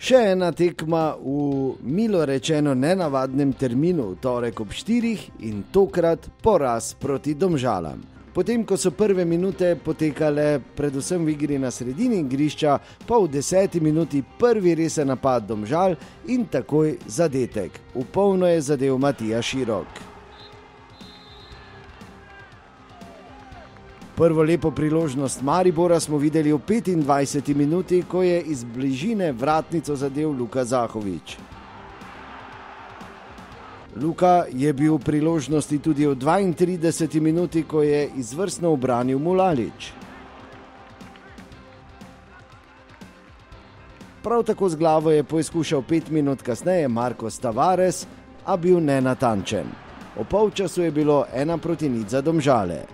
Še ena tekma v milo rečeno nenavadnem terminu v torek ob 4 in tokrat poraz proti Domžalam. Potem, ko so prve minute potekale predvsem v igri na sredini igrišča, pa v 10. minuti prvi resen napad Domžal in takoj zadetek. V polno je zadel Matija Širok. Prvo lepo priložnost Maribora smo videli v 25. minuti, ko je iz bližine vratnico zadel Luka Zahovič. Luka je bil v priložnosti tudi v 32. minuti, ko je izvrstno ubranil Mulalić. Prav tako z glavo je poizkušal 5 minut kasneje Marcos Tavares, a bil nenatančen. O polčasu je bilo 1:0 za Domžale.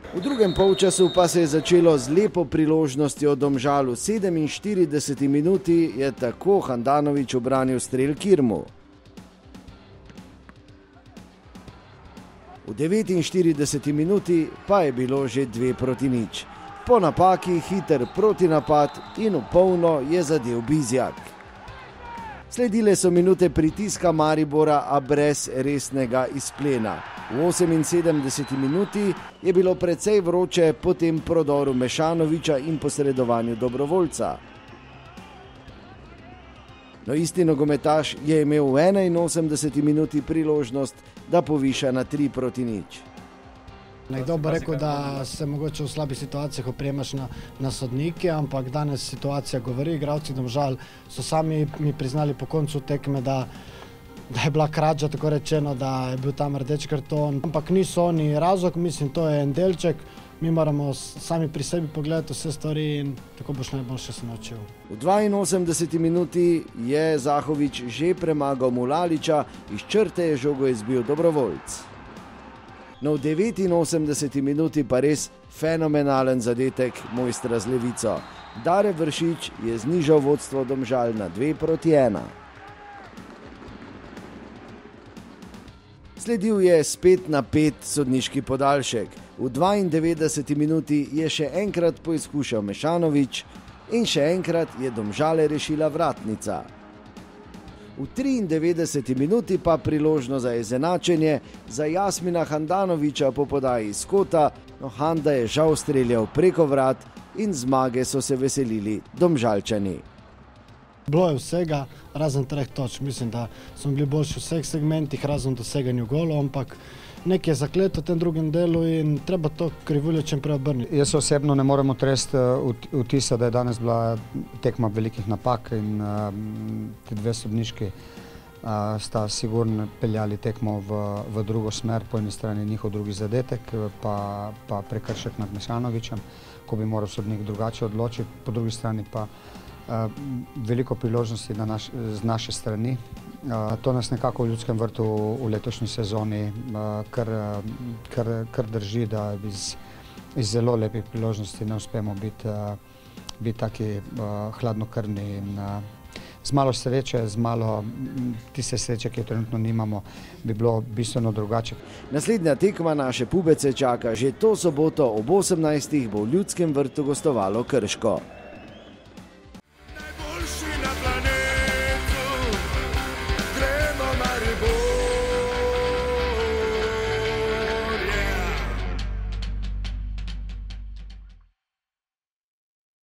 V drugem polčasu pa se je začelo z lepo priložnostjo Domžal. V 47. minuti je tako Handanović ubranil strel Kirmu. V 49. minuti pa je bilo že 2:0. Po napaki hiter protinapad in v polno je zadel Bizjak. Sledile so minute pritiska Maribora, a brez resnega izplena. V 78. minuti je bilo precej vroče po tem prodoru Mešanovića in posredovanju dobrovoljca. No, isti nogometaš je imel v 81. minuti priložnost, da poviša na 3:0. Nekdo bo rekel, da se mogoče v slabih situacijah opremaš na sodnike, ampak danes situacija govori. Igralci Domžal so sami mi priznali po koncu tekme, da je bila krađa, tako rečeno, da je bil tam rdeč karton. Ampak niso oni razlog, mislim, to je en delček. Mi moramo sami pri sebi pogledati vse stvari in tako boš najboljše se naučil. V 82. minuti je Zahovič že premagal Mulalića, iz črte je žogo izbil dobrovoljc. No, v 89. minuti pa res fenomenalen zadetek mojstra z levico. Dare Vršič je znižal vodstvo Domžal na 2:1. Sledil je spet na 5 sodniški podaljšek. V 92. minuti je še enkrat poizkušal Mešanović in še enkrat je Domžale rešila vratnica. V 93. minuti pa priložnost za izenačenje za Jasmina Handanovića po podaji iz kota, no Handa je žal streljal preko vrat in zmage so se veselili Domžalčani. Bilo je vsega, razen 3 točk. Mislim, da smo bili boljši v vseh segmentih, razen doseganju golov, ampak nekaj je zakleto v tem drugem delu in treba to krivuljo čim prej obrniti. Jaz osebno ne morem otresti vtisa, da je danes bila tekma velikih napak in ti dve sodniški sta sigurno peljali tekmo v drugo smer, po eni strani njihov drugi zadetek, pa prekršek nad Mešanovićem, ko bi moral sodnik drugače odločiti, po drugi strani pa veliko priložnosti z naše strani. To nas nekako v Ljudskem vrtu v letošnji sezoni kar drži, da iz zelo lepih priložnosti ne uspemo biti taki hladnokrvni in z malo sreče, z malo tiste sreče, ki jo trenutno nimamo, bi bilo bistveno drugače. Naslednja tekma naše pubece čaka že to soboto ob 18. bo v Ljudskem vrtu gostovalo Krško.